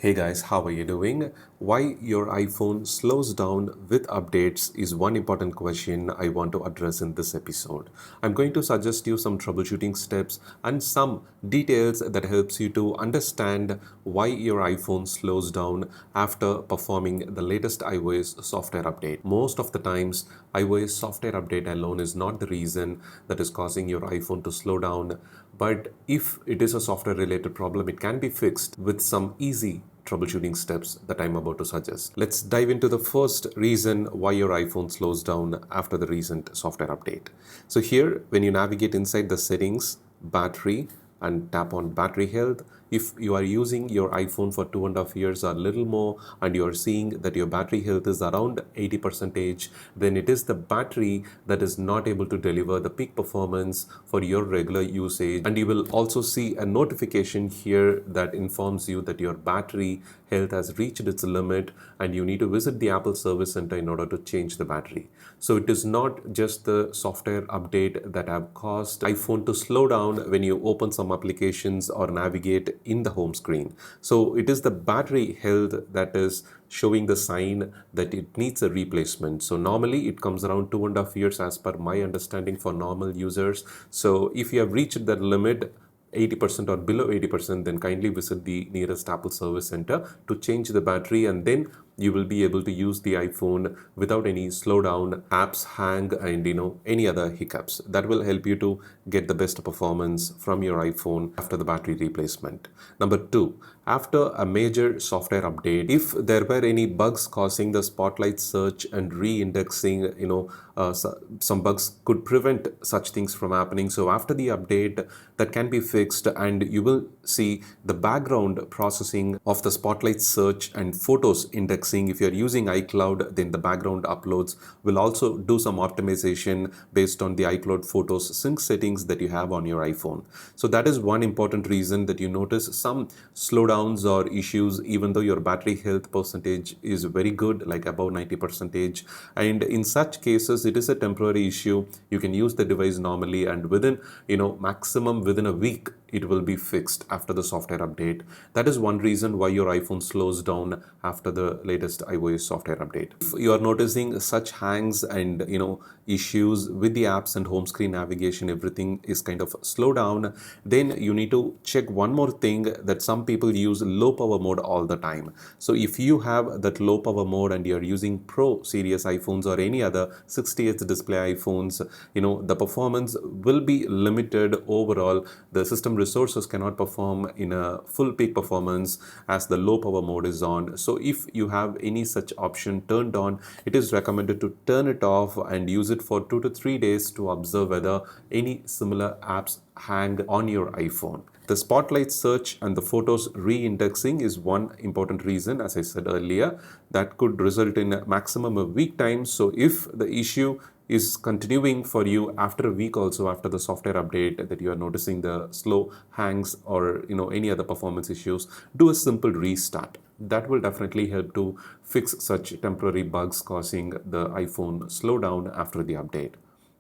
Hey guys, how are you doing? Why your iPhone slows down with updates is one important question I want to address in this episode. I'm going to suggest you some troubleshooting steps and some details that helps you to understand why your iPhone slows down after performing the latest iOS software update. Most of the times, iOS software update alone is not the reason that is causing your iPhone to slow down, but if it is a software related problem, it can be fixed with some easy troubleshooting steps that I'm about to suggest. Let's dive into the first reason why your iPhone slows down after the recent software update. So here, when you navigate inside the settings, battery, and tap on battery health, if you are using your iPhone for 2.5 years or little more and you are seeing that your battery health is around 80%, then it is the battery that is not able to deliver the peak performance for your regular usage. And you will also see a notification here that informs you that your battery health has reached its limit and you need to visit the Apple Service Center in order to change the battery. So it is not just the software update that have caused iPhone to slow down when you open some applications or navigate in the home screen. So it is the battery health that is showing the sign that it needs a replacement. So normally it comes around 2.5 years as per my understanding for normal users. So if you have reached that limit, 80% or below 80%, then kindly visit the nearest Apple Service Center to change the battery, and then you will be able to use the iPhone without any slowdown, apps hang, and any other hiccups. That will help you to get the best performance from your iPhone after the battery replacement. Number two, after a major software update, if there were any bugs causing the spotlight search and re-indexing, some bugs could prevent such things from happening. So after the update, that can be fixed, and you will see the background processing of the spotlight search and photos indexing. If you're using iCloud, then the background uploads will also do some optimization based on the iCloud photos sync settings that you have on your iPhone. So that is one important reason that you notice some slowdowns or issues, even though your battery health percentage is very good, like above 90%. And in such cases, it is a temporary issue. You can use the device normally, and within maximum within a week it will be fixed after the software update. That is one reason why your iPhone slows down after the latest iOS software update. If you are noticing such hangs and issues with the apps and home screen navigation, everything is kind of slow down, then you need to check one more thing, that some people use low power mode all the time. So if you have that low power mode and you're using Pro series iPhones or any other 60Hz display iPhones, the performance will be limited overall. The system resources cannot perform in a full peak performance as the low power mode is on. So if you have any such option turned on, it is recommended to turn it off and use it for 2 to 3 days to observe whether any similar apps hang on your iPhone. The spotlight search and the photos re-indexing is one important reason, as I said earlier, that could result in a maximum of week time. So if the issue is continuing for you after a week, also after the software update, that you are noticing the slow hangs or any other performance issues, do a simple restart. That will definitely help to fix such temporary bugs causing the iPhone slowdown after the update.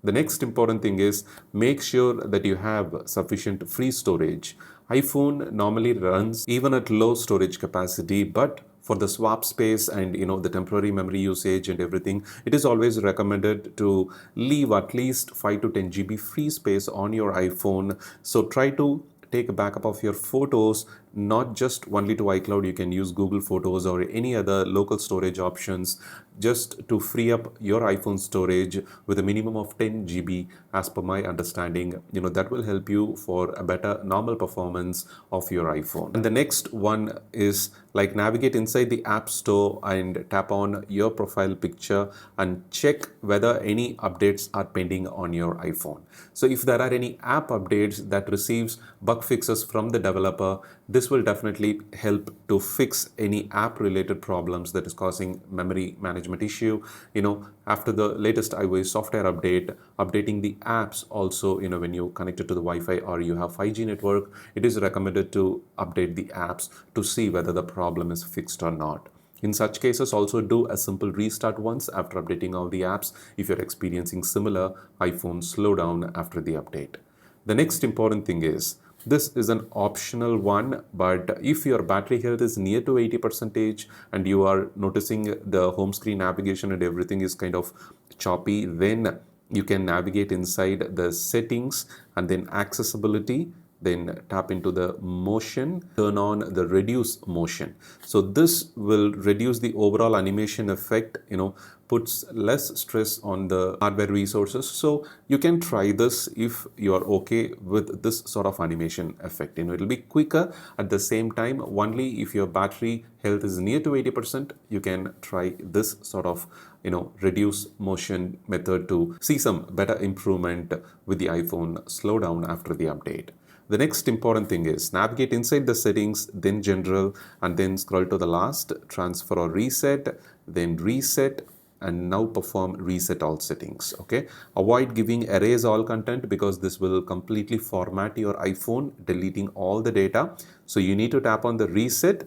The next important thing is make sure that you have sufficient free storage. iPhone normally runs even at low storage capacity, but for the swap space and the temporary memory usage and everything, it is always recommended to leave at least 5 to 10 GB free space on your iPhone. So try to take a backup of your photos, not just only to iCloud. You can use Google Photos or any other local storage options just to free up your iPhone storage with a minimum of 10 GB as per my understanding. That will help you for a better normal performance of your iPhone. And the next one is like navigate inside the App Store and tap on your profile picture and check whether any updates are pending on your iPhone. So if there are any app updates that receives bug fixes from the developer, this will definitely help to fix any app related problems that is causing memory management issue. After the latest iOS software update, updating the apps also, when you connect it to the Wi-Fi or you have 5G network, it is recommended to update the apps to see whether the problem is fixed or not. In such cases, also do a simple restart once after updating all the apps if you're experiencing similar iPhone slowdown after the update. The next important thing is This is an optional one, but if your battery health is near to 80% and you are noticing the home screen navigation and everything is kind of choppy, then you can navigate inside the settings and then accessibility, then tap into the motion, turn on the reduce motion. So this will reduce the overall animation effect, puts less stress on the hardware resources. So you can try this if you are okay with this sort of animation effect. It'll be quicker. At the same time, only if your battery health is near to 80%, you can try this sort of reduce motion method to see some better improvement with the iPhone slowdown after the update. The next important thing is navigate inside the settings, then general, and then scroll to the last, transfer or reset, then reset, and now perform reset all settings. Okay, avoid giving erase all content because this will completely format your iPhone, deleting all the data. So you need to tap on the reset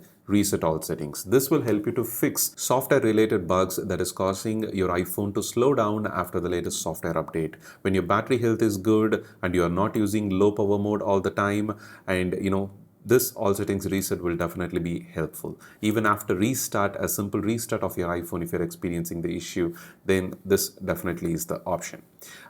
all settings. This will help you to fix software related bugs that is causing your iPhone to slow down after the latest software update. When your battery health is good and you are not using low power mode all the time, and this all settings reset will definitely be helpful. Even after restart, a simple restart of your iPhone, if you're experiencing the issue, then this definitely is the option.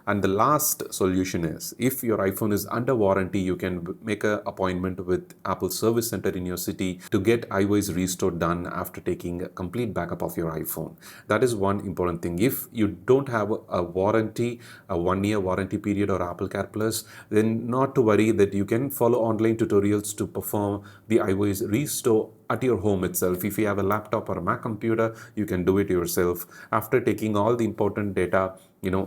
And the last solution is, if your iPhone is under warranty, you can make an appointment with Apple Service Center in your city to get iOS restore done after taking a complete backup of your iPhone. That is one important thing. If you don't have a warranty, a 1-year warranty period or Apple Care Plus, then not to worry, that you can follow online tutorials to perform the iOS restore at your home itself. If you have a laptop or a Mac computer, you can do it yourself after taking all the important data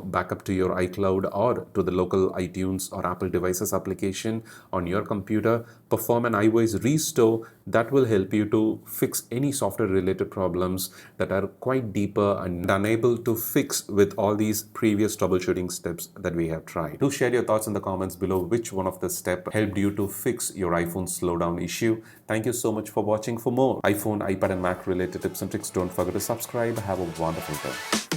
back up to your iCloud or to the local iTunes or Apple devices application on your computer. Perform an iOS restore that will help you to fix any software related problems that are quite deeper and unable to fix with all these previous troubleshooting steps that we have tried. Do share your thoughts in the comments below which one of the steps helped you to fix your iPhone slowdown issue. Thank you so much for watching. For more iPhone, iPad and Mac related tips and tricks, don't forget to subscribe. Have a wonderful day.